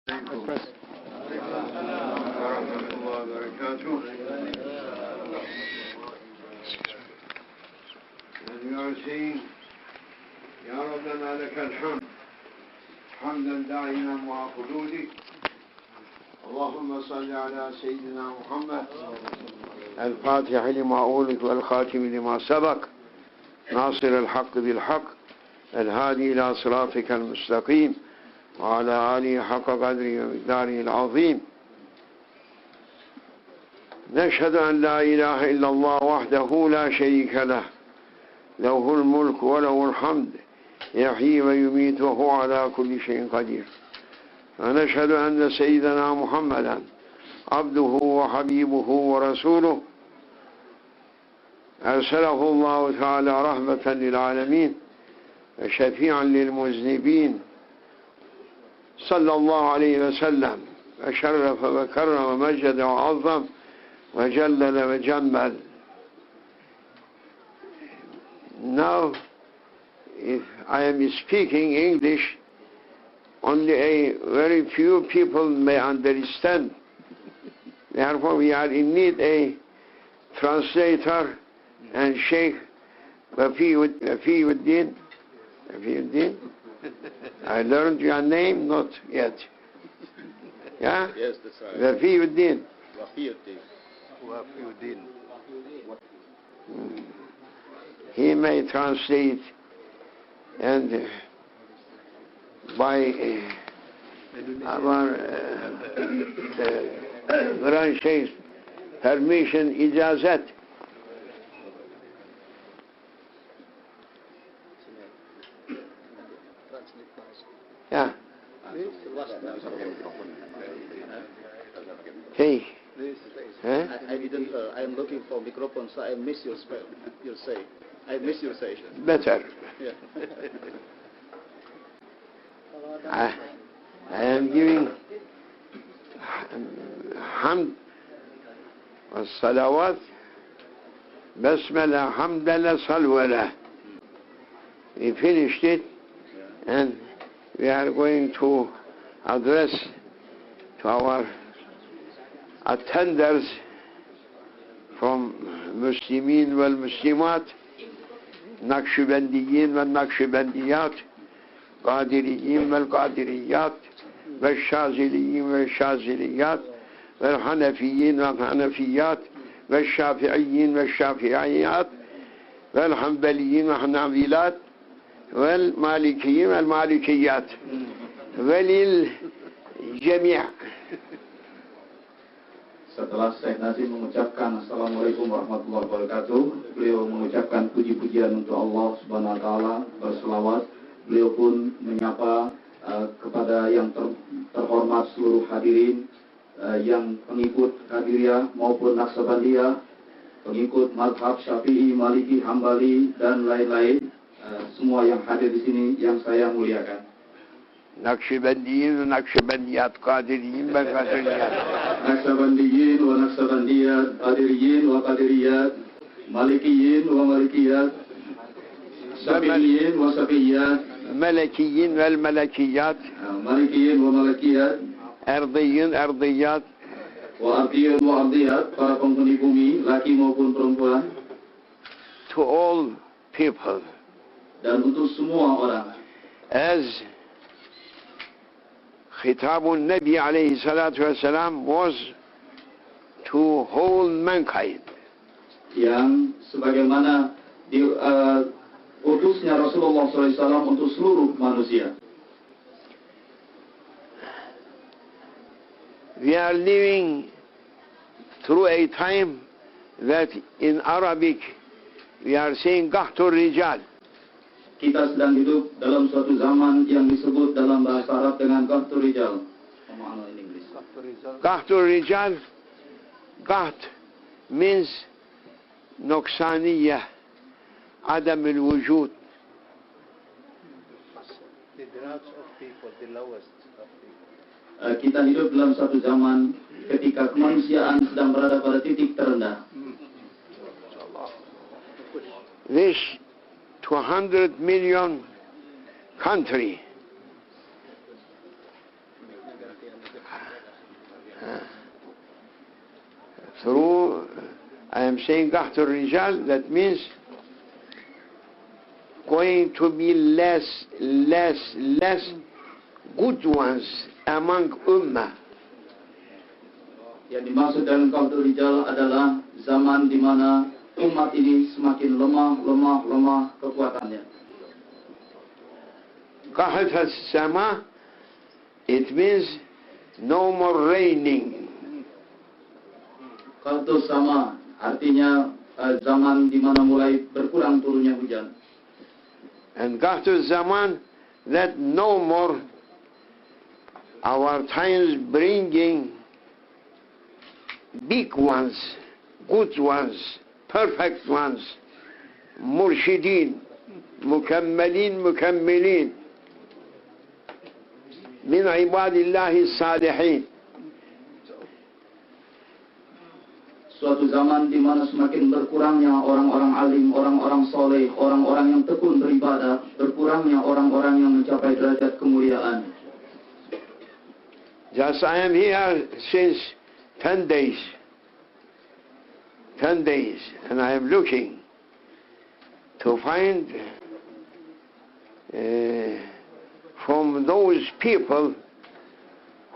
Press. And we are saying, Ya Rabbana lakal hamd, hamdan da'iman wa khuludi. Allahumma salli ala Sayyidina Muhammad, الفاتح لما أولك والخاتم لما سبق ناصر الحق بالحق الهادي إلى صراطك المستقيم وعلى آله حق قدره ومقداره العظيم. نشهد أن لا إله إلا الله وحده لا شريك له له الملك وله الحمد يحيي ويميت وهو على كل شيء قدير. ونشهد أن سيدنا محمدا عبده وحبيبه ورسوله أرسله الله تعالى رحمة للعالمين وشفيعا للمذنبين صلى الله عليه وسلم وشرف وكرم ومجد وعظم وجلل وجمل. Now, if I am speaking English, only a very few people may understand. Therefore, we are in need a translator and Sheikh Wafiuddin. I learned your name, not yet. Yeah? Yes, that's right. Wafiuddin. Wafiuddin. He may translate, and by our Grand Sheikh's permission, icazet. Yeah. Hey. Huh? I didn't. I'm looking for microphone, so I miss your say. I miss your session. Better. Yeah. I am giving hamd wa salawat, basmala, hamdala, salwala. We finished it, and we are going to address to our attenders from Muslimin wal Muslimat, Naqshbandiyin wal Naqshbandiyat, Qadiriyin wal Qadiriyat, wal Shaziliyin wal Shaziliyat, wal Hanafiyin wal Hanafiyat, wal Shafi'iyin wal Shafi'iyat, wal Hanbaliyin wal Hanabilat, wal Malikiyin wal Malikiyat, walil Jami'. Setelah Syekh Nazim mengucapkan Assalamualaikum warahmatullahi wabarakatuh, beliau mengucapkan puji-pujian untuk Allah Subhanahu wa Ta'ala, berselawat. Beliau pun menyapa kepada yang terhormat seluruh hadirin yang pengikut Qadiriyah maupun Naqshbandiyah, pengikut mazhab Syafi'i, Maliki, Hambali dan lain-lain, semua yang hadir di sini yang saya muliakan. Naqshbandiyin wa Naqshbandiyat, Qadiriyin wa Qadiriyat. Naqshbandiyin wa Naqshbandiyat, Qadiriyin wa Qadiriyat, Malikiyin wa Malikiyat, Syafi'iyin wa Syafi'iyat, Malakiyin wal Malakiyat, Malikiyin wa Malikiyat, Ardiyin, Ardiyat, wa Ardiyin wa Ardiyat, para penghuni bumi, laki maupun perempuan. To all people. Dan untuk semua orang. As Khitabun Nabi alayhi salatu wasalam was to whole mankind. Yang sebagaimana utusnya Rasulullah SAW untuk seluruh manusia. We are living through a time that in Arabic we are saying Qahtur Rijal. Kita sedang hidup dalam suatu zaman yang disebut dalam bahasa Arab dengan Qahtur Rijal. Qahtur Rijal, Qaht means Nuqsaniyah, Adam al-Wujud. The dregs of people, the lowest of people. Kita hidup dalam suatu zaman ketika kemanusiaan sedang berada pada titik terendah. This 200 million country through, I am saying Qahtul Rijal, that means going to be less good ones among Ummah. Yang dimaksud dengan Qahtul Rijal adalah zaman di mana umat ini semakin lemah kekuatannya. Qahat as-sama, it means no more raining. Qahtul sama artinya zaman di mana mulai berkurang turunnya hujan. And Qahtul zaman, that no more our times bringing big ones, good ones, perfect ones, murshidin, mukammilin, min ibadillahi salihin. Suatu zaman di mana semakin berkurangnya orang-orang alim, orang-orang soleh, orang-orang yang tekun beribadah, berkurangnya orang-orang yang mencapai derajat kemuliaan. Just I am here since 10 days, and I am looking to find from those people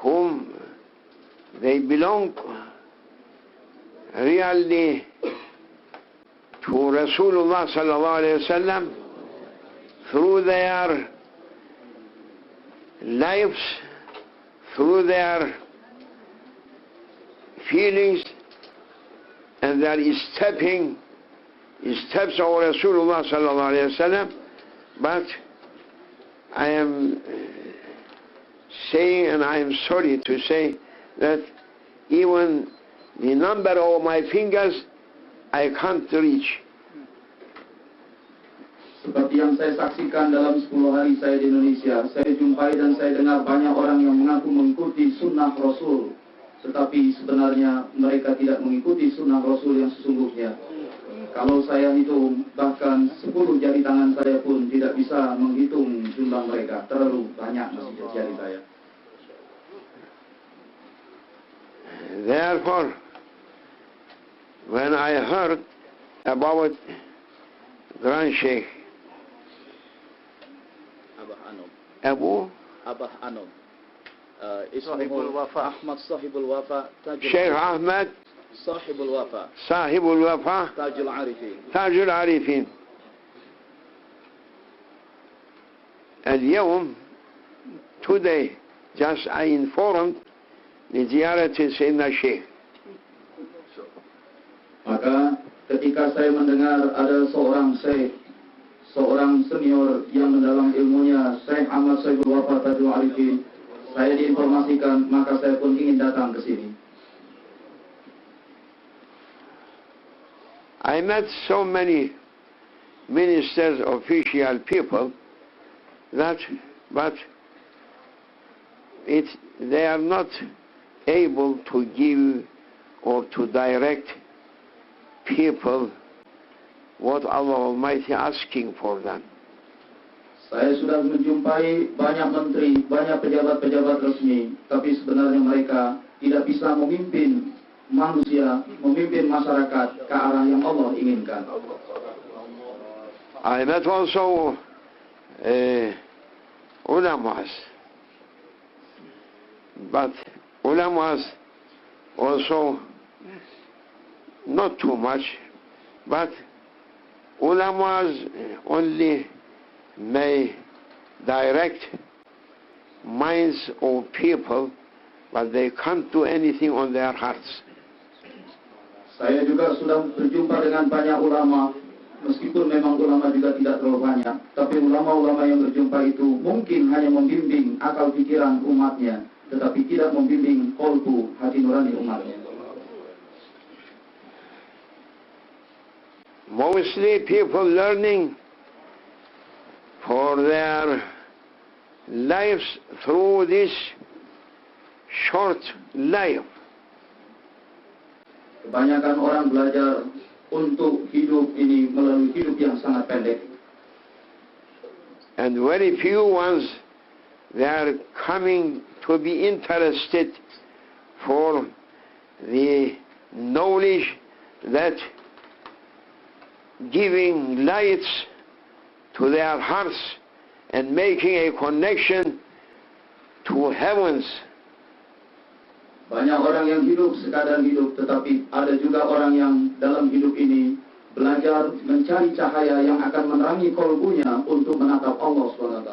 whom they belong really to Rasulullah sallallahu alaihi wasallam through their lives, through their feelings, and their steps of Rasulullah sallallahu alaihi wasallam. But I am saying, and I am sorry to say, that even the number of my fingers I can't reach. Seperti yang saya saksikan dalam 10 hari saya di Indonesia, saya jumpai dan saya dengar banyak orang yang mengaku mengikuti sunnah Rasul, tetapi sebenarnya mereka tidak mengikuti sunnah Rasul yang sesungguhnya. Kalau saya hitung, bahkan 10 jari tangan saya pun tidak bisa menghitung jumlah mereka. Terlalu banyak masih jari saya. Therefore, when I heard about Grand Sheikh Abah Anom, Sahibul Wafa, Ahmad Sahibul Wafa, Sheikh Ahmad Sahibul Wafa, Sahibul Wafa, Tajul Arifin. اليوم, today, just I informed لزيارة سيدنا الشيخ. Maka ketika saya mendengar ada seorang senior yang mendalam ilmunya, Syekh Ahmad Sahibul Wafa Tajul Arifin, saya diinformasikan, maka saya pun ingin datang ke sini. I met so many ministers, official people, but they are not able to give or to direct people what Allah Almighty asking for them. Saya sudah menjumpai banyak menteri, banyak pejabat-pejabat resmi, tapi sebenarnya mereka tidak bisa memimpin manusia, memimpin masyarakat ke arah yang Allah inginkan. I met also ulamas, but ulamas also not too much, but ulamas only may direct minds of people, but they can't do anything on their hearts. Saya juga sudah berjumpa dengan banyak ulama, meskipun memang ulama juga tidak terlalu banyak, tapi ulama-ulama yang berjumpa itu mungkin hanya membimbing akal pikiran umatnya, tetapi tidak membimbing qalbu, hati nurani umatnya. Mostly people learning for their lives through this short life. Kebanyakan orang belajar untuk hidup ini melalui hidup yang sangat pendek. And very few ones, they are coming to be interested for the knowledge that giving lights to their hearts and making a connection to heavens. Banyak orang yang hidup sekadar hidup, tetapi ada juga orang yang dalam hidup ini belajar mencari cahaya yang akan menerangi kolbunya untuk menatap Allah SWT.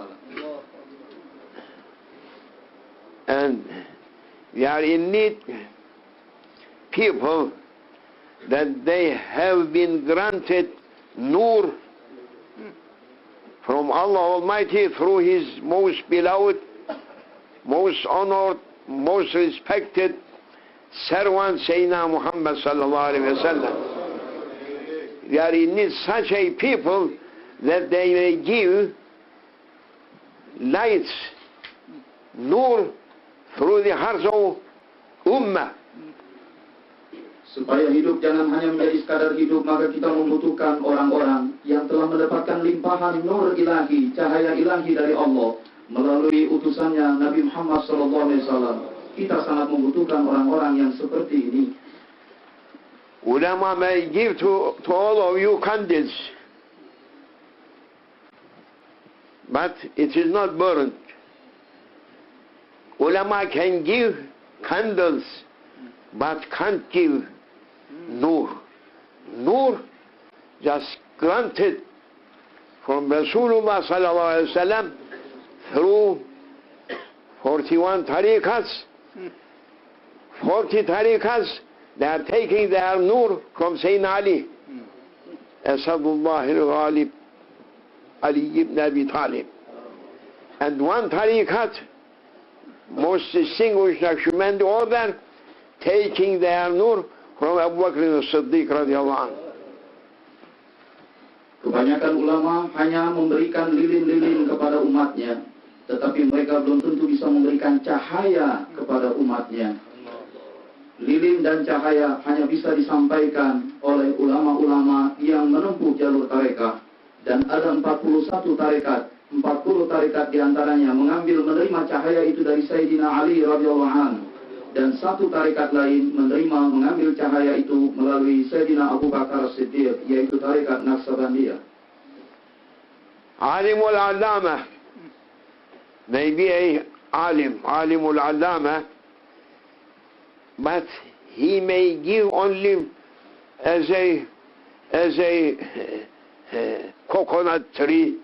And we are in need people that they have been granted nur from Allah Almighty through His most beloved, most honored, most respected servant Sayyidina Muhammad sallallahu alaihi wasallam. We are in need such a people that they may give lights, nur through the hearts of ummah. Supaya hidup jangan hanya menjadi sekadar hidup, maka kita membutuhkan orang-orang yang telah mendapatkan limpahan nur ilahi, cahaya ilahi dari Allah melalui utusannya Nabi Muhammad SAW. Kita sangat membutuhkan orang-orang yang seperti ini. Ulama may give to all of you candles, but it is not burnt. Ulama can give candles, but can't give nur. Nur just granted from Rasulullah sallallahu alaihi wasallam through 41 tariqas. 40 tariqas, they are taking their nur from Sayyidina Ali. Asadullah al-Ghalib, Ali ibn Abi Talib. And one tariqat, most distinguished document order, taking their nur from Abu Bakr as-Siddiq radhiyallahu anhu. Kebanyakan ulama hanya memberikan lilin-lilin kepada umatnya, tetapi mereka belum tentu bisa memberikan cahaya kepada umatnya. Lilin dan cahaya hanya bisa disampaikan oleh ulama-ulama yang menempuh jalur tarekat. Dan ada 41 tarekat, 40 tarekat diantaranya menerima cahaya itu dari Sayyidina Ali radhiyallahu anhu. Dan satu tarekat lain mengambil cahaya itu melalui Sayyidina Abu Bakar As-Siddiq, yaitu tarekat Naqsabandiyah. Alimul Allama may be a alimul Allama, but he may give only as a coconut tree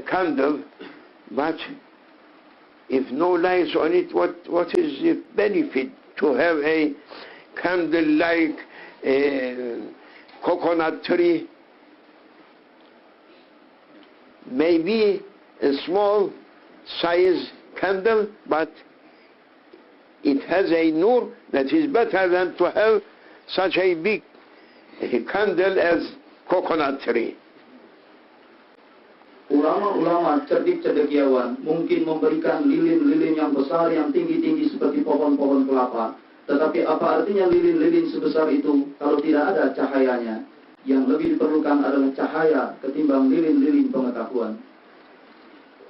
candle, but if no lights on it, what is the benefit to have a candle like a coconut tree? Maybe a small size candle, but it has a nur that is better than to have such a big candle as coconut tree. Ulama-ulama cerdik cendekiawan mungkin memberikan lilin-lilin yang besar, yang tinggi-tinggi seperti pohon-pohon kelapa. Tetapi apa artinya lilin-lilin sebesar itu kalau tidak ada cahayanya? Yang lebih diperlukan adalah cahaya ketimbang lilin-lilin pengetahuan.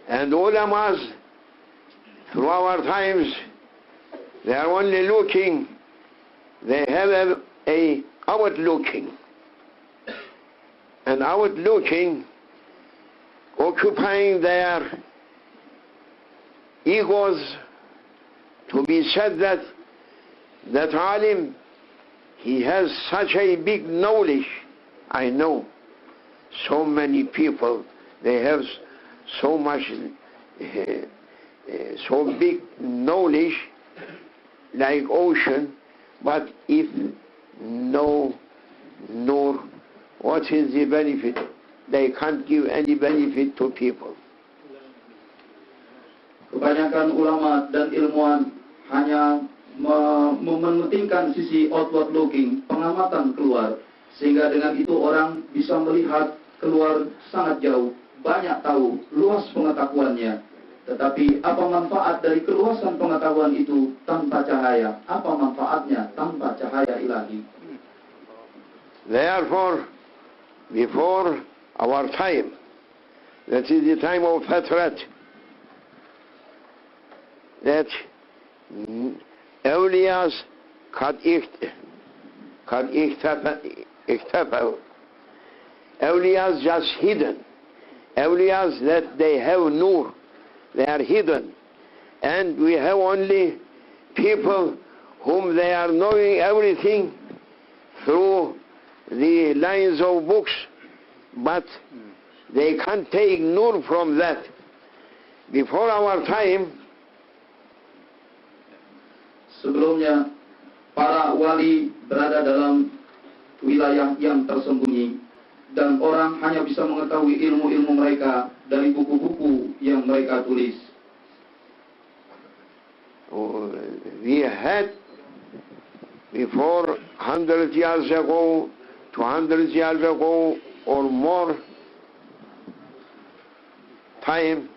And ulamas through our times, they are only looking, they have a outward looking. And outward looking, occupying their egos to be said that alim, he has such a big knowledge. I know so many people, they have so much, so big knowledge like ocean, but if no nur, what is the benefit? They can't give any benefit to people. Kebanyakan ulama dan ilmuwan hanya mementingkan sisi outward looking, pengamatan keluar, sehingga dengan itu orang bisa melihat keluar sangat jauh, banyak tahu, luas pengetahuannya. Tetapi apa manfaat dari keluasan pengetahuan itu tanpa cahaya? Apa manfaatnya tanpa cahaya ilahi? Therefore, before our time, that is the time of Fatrat, that awliyas kad ikhtafaw. Awliyas just hidden. Awliyas that they have nur, they are hidden. And we have only people whom they are knowing everything through the lines of books, but they can't take nur from that. Before our time, sebelumnya para wali berada dalam wilayah yang tersembunyi dan orang hanya bisa mengetahui ilmu-ilmu mereka dari buku-buku yang mereka tulis. We had before 100 years ago, 200 years ago or more time,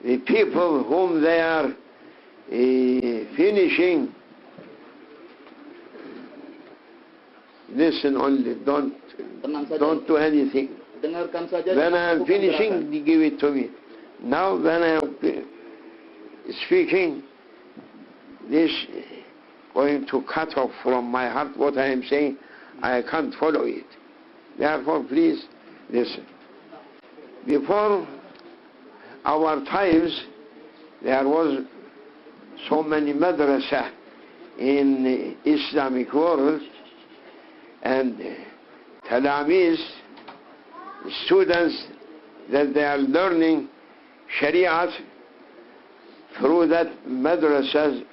the people whom they are finishing, listen only, don't do anything. Dengarkan saja. When I am finishing, give it to me. Now when I am speaking, this going to cut off from my heart what I am saying. I can't follow it. Therefore, please listen. Before our times, there was so many madrasa in the Islamic world, and talamiz, students that they are learning Shariat through that madrasas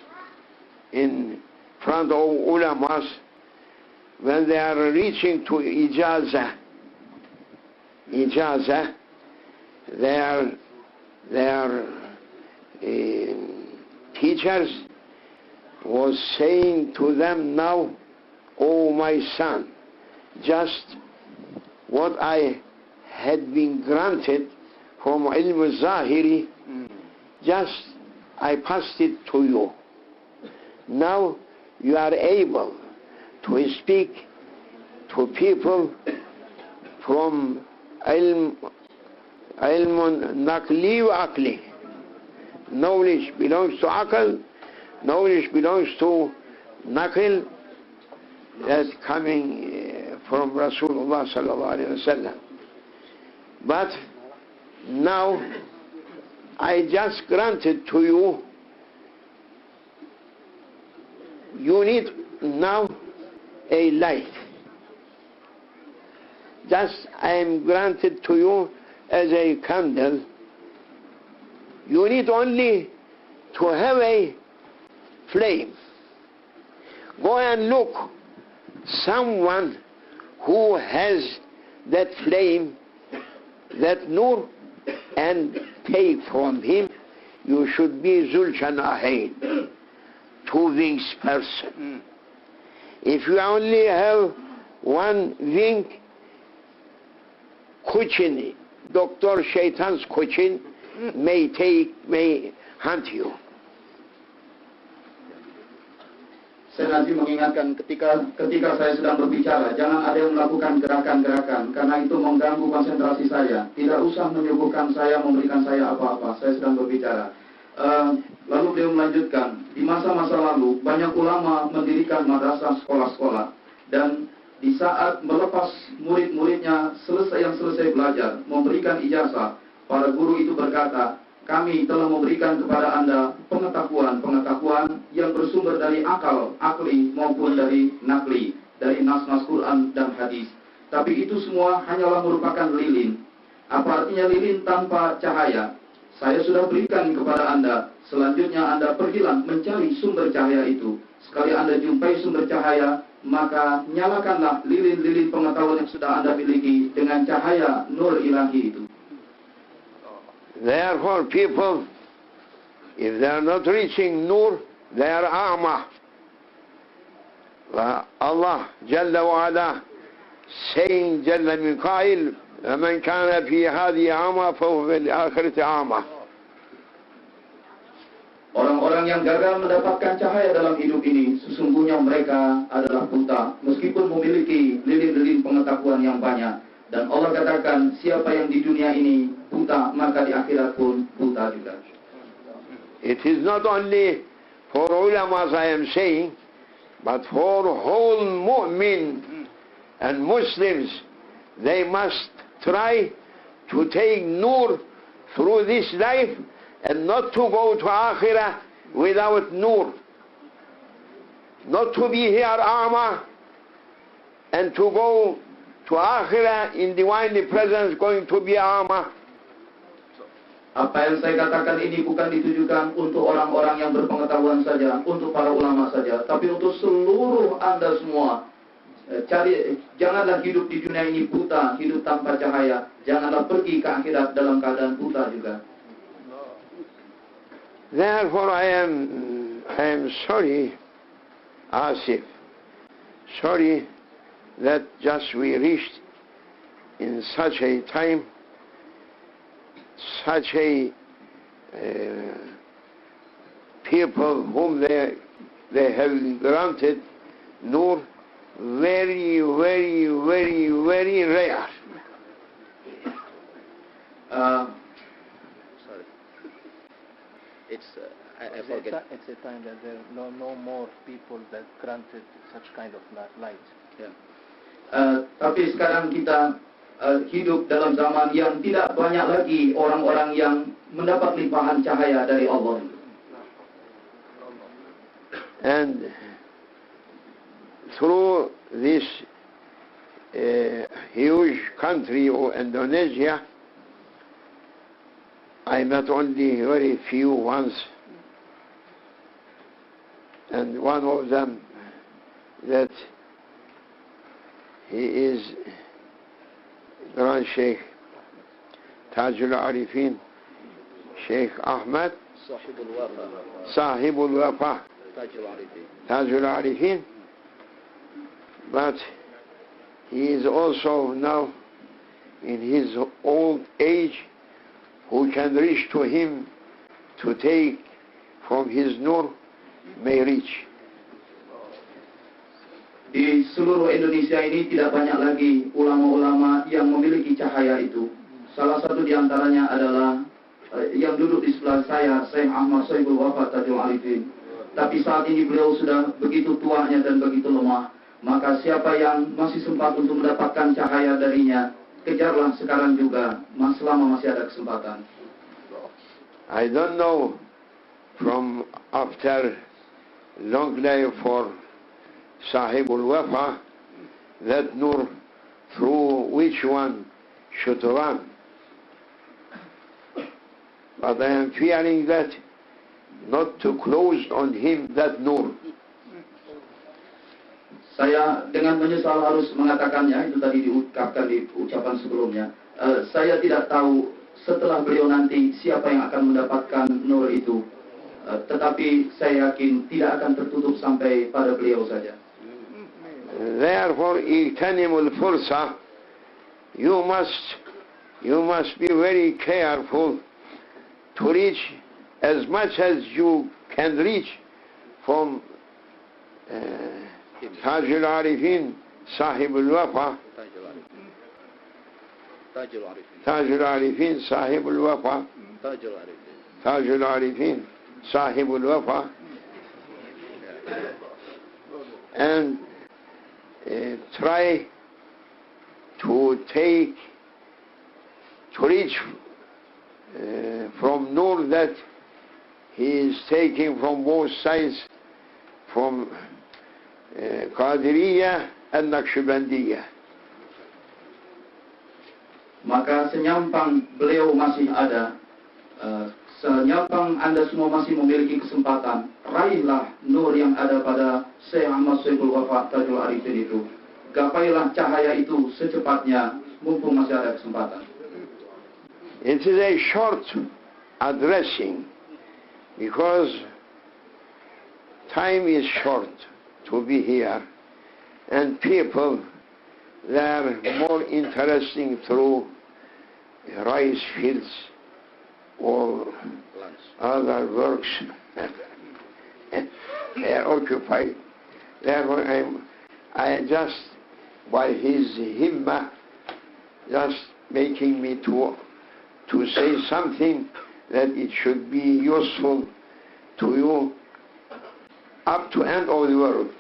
in front of ulamas. When they are reaching to ijazah, their teachers was saying to them, now, oh my son, just what I had been granted from ilm al-zahiri, just I passed it to you. Now you are able to speak to people from ilm naqli wa aqli. Knowledge belongs to aql, knowledge belongs to naql, that's coming from Rasulullah sallallahu alaihi wasallam. But now I just granted to you, you need now a light. Just I am granted to you as a candle. You need only to have a flame. Go and look someone who has that flame, that nur, and take from him. You should be Zulchanahain, two wings person. If you only have one wing, kuchin, Dr. Shaitan's kuchin may hunt you. Saya nanti mengingatkan ketika saya sedang berbicara, jangan ada yang melakukan gerakan-gerakan, karena itu mengganggu konsentrasi saya. Tidak usah menyuguhkan saya, memberikan saya apa-apa, saya sedang berbicara. Lalu beliau melanjutkan, di masa-masa lalu banyak ulama mendirikan madrasah sekolah-sekolah, dan di saat melepas murid-muridnya yang selesai belajar, memberikan ijazah, para guru itu berkata, kami telah memberikan kepada Anda pengetahuan yang bersumber dari akli maupun dari nakli, dari nas-nas Quran dan hadis. Tapi itu semua hanyalah merupakan lilin. Apa artinya lilin tanpa cahaya? Saya sudah berikan kepada Anda. Selanjutnya Anda pergilah mencari sumber cahaya itu. Sekali Anda jumpai sumber cahaya, maka nyalakanlah lilin-lilin pengetahuan yang sudah Anda miliki dengan cahaya nur ilahi itu. Therefore, people, if they are not reaching nur, they are a'ma. Allah Jalla wa Ala saying, Jalla min qail, man kana fi hadhihi a'ma fa huwa fil akhirati a'ma. Orang-orang yang gagal mendapatkan cahaya dalam hidup ini, sesungguhnya mereka adalah buta, meskipun memiliki lilin-lilin pengetahuan yang banyak. Dan Allah katakan, siapa yang di dunia ini buta, maka di akhirat pun buta juga. It is not only for ulamas I am saying, but for whole mu'min and Muslims, they must try to take nur through this life and not to go to akhirah without nur. Not to be here a'ma and to go to akhirah in divinely presence going to be a'ma. Apa yang saya katakan ini bukan ditujukan untuk orang-orang yang berpengetahuan saja, untuk para ulama saja, tapi untuk seluruh Anda semua. Janganlah hidup di dunia ini buta, hidup tanpa cahaya. Janganlah pergi ke akhirat dalam keadaan buta juga. Therefore I am sorry, Asif, sorry that just we reached in such a time, such a people whom they have granted nur, very, very, very, very rare. Sorry. It's I forget. It's a time that there are no more people that granted such kind of light. Yeah. Tapi sekarang kita hidup dalam zaman yang tidak banyak lagi orang-orang yang mendapat limpahan cahaya dari Allah. And through this huge country of Indonesia, I met only very few ones, and one of them that he is Grand Sheikh Tajul Arifin, Sheikh Ahmed Sahibul Wafa Tajul Arifin, but he is also now in his old age, who can reach to him to take from his nur may reach. Di seluruh Indonesia ini tidak banyak lagi ulama-ulama yang memiliki cahaya itu. Salah satu di antaranya adalah yang duduk di sebelah saya, Syekh Ahmad Sahibul Wafa Tajul Arifin. Tapi saat ini beliau sudah begitu tuanya dan begitu lemah. Maka siapa yang masih sempat untuk mendapatkan cahaya darinya, kejarlah sekarang juga, selama masih ada kesempatan. I don't know from after long life for Sahibul Wafa that nur through which one should run. But I am fearing that not to close on him that nur. Saya dengan menyesal harus mengatakannya, itu tadi diungkapkan di ucapan sebelumnya. Saya tidak tahu setelah beliau nanti siapa yang akan mendapatkan nur itu. Tetapi saya yakin tidak akan tertutup sampai pada beliau saja. Therefore, igtanimul fursa, you must be very careful to reach as much as you can reach from Tajul Arifin, Sahibul Wafa, Tajul Arifin, Sahibul Wafa, Tajul Arifin, Sahibul Wafa, and try to reach from nur that he is taking from both sides, from Qadiriyah and Naqshbandiyah. Maka senyampang beliau masih ada, senyampang Anda semua masih memiliki kesempatan, raihlah nur yang ada pada Syekh Ahmad Sahibul Wafa Tajul Arifin itu. Gapailah cahaya itu secepatnya, mumpung masih ada kesempatan. It is a short addressing because time is short to be here, and people, they are more interesting through rice fields or other works. They are occupied. Therefore, I just, by his himma, just making me to say something that it should be useful to you up to end of the world.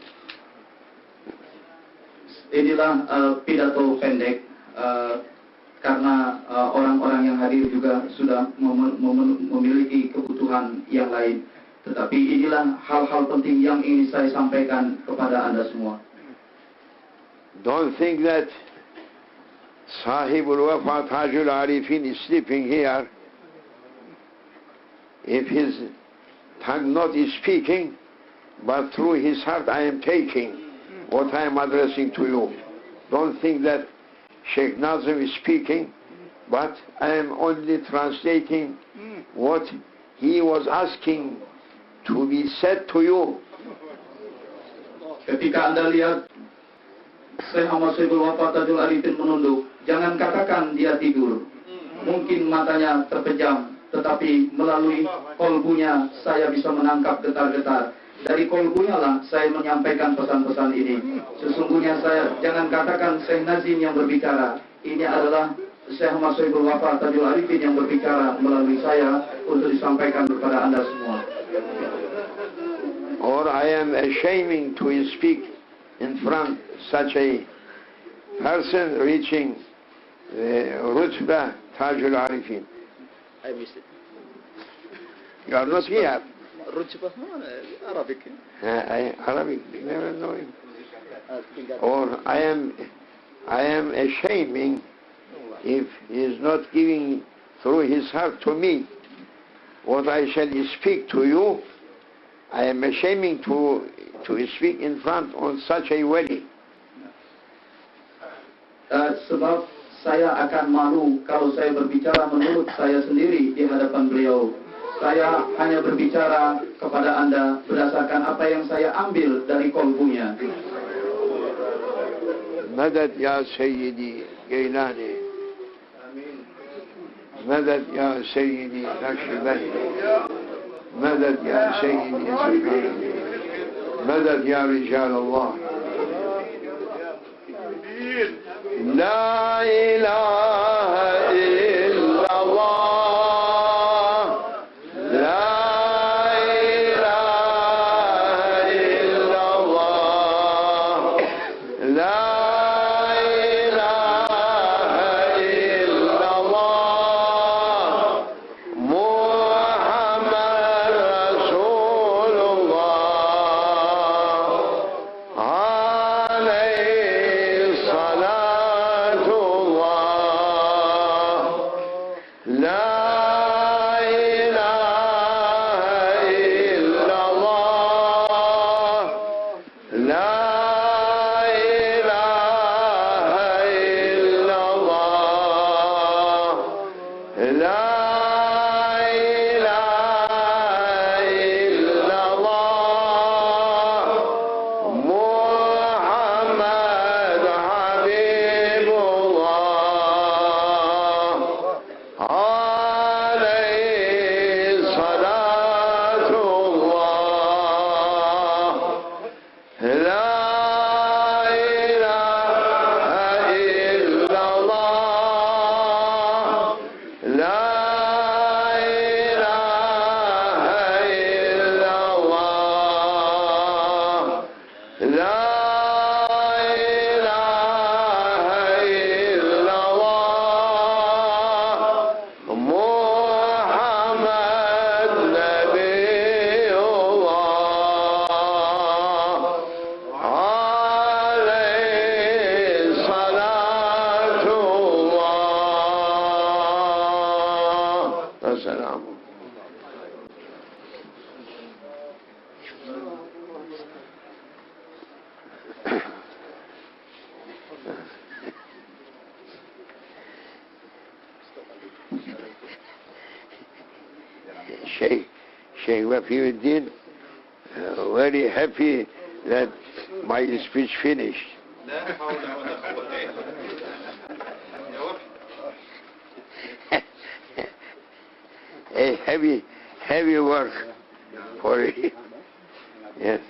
Inilah pidato pendek karena orang-orang yang hadir juga sudah memiliki kebutuhan yang lain. Tetapi inilah hal-hal penting yang ingin saya sampaikan kepada Anda semua. Don't think that Sahibul Wafa Tajul Arifin is sleeping here. If his tongue not is speaking, but through his heart I am taking what I am addressing to you. Don't think that Sheikh Nazim is speaking, but I am only translating what he was asking to be said to you. Ketika Anda lihat Syekh Ahmad Syaibul Wafa Tajul Arifin menunduk, jangan katakan dia tidur. Mungkin matanya terpejam, tetapi melalui kolbunya saya bisa menangkap getar-getar. Dari kolbunya lah saya menyampaikan pesan-pesan ini. Sesungguhnya saya jangan katakan Syekh Nazim yang berbicara. Ini adalah Syekh Ahmad Syaibul Wafa Tajul Arifin yang berbicara melalui saya untuk disampaikan kepada Anda semua. Or I am ashamed to speak in front such a person reaching Rutbah Tajul Arifin. I missed it. You are not here. Rutbah, Arabic. Arabic, never know him. Or I am ashamed if he is not giving through his heart to me what I shall speak to you. I am ashamed to speak in front on such a wali. Sebab saya akan malu kalau saya berbicara menurut saya sendiri di hadapan beliau. Saya hanya berbicara kepada Anda berdasarkan apa yang saya ambil dari kolbunya. Madad ya Sayyidi Gailani. Madad ya Sayyidi Naqshbandi. Madad ya Sayyidi Subhani. Madad ya Rijal Allah. La ilaha illallah. Sheikh Wafiuddin, very happy that my speech finished. A heavy work for you. Yes.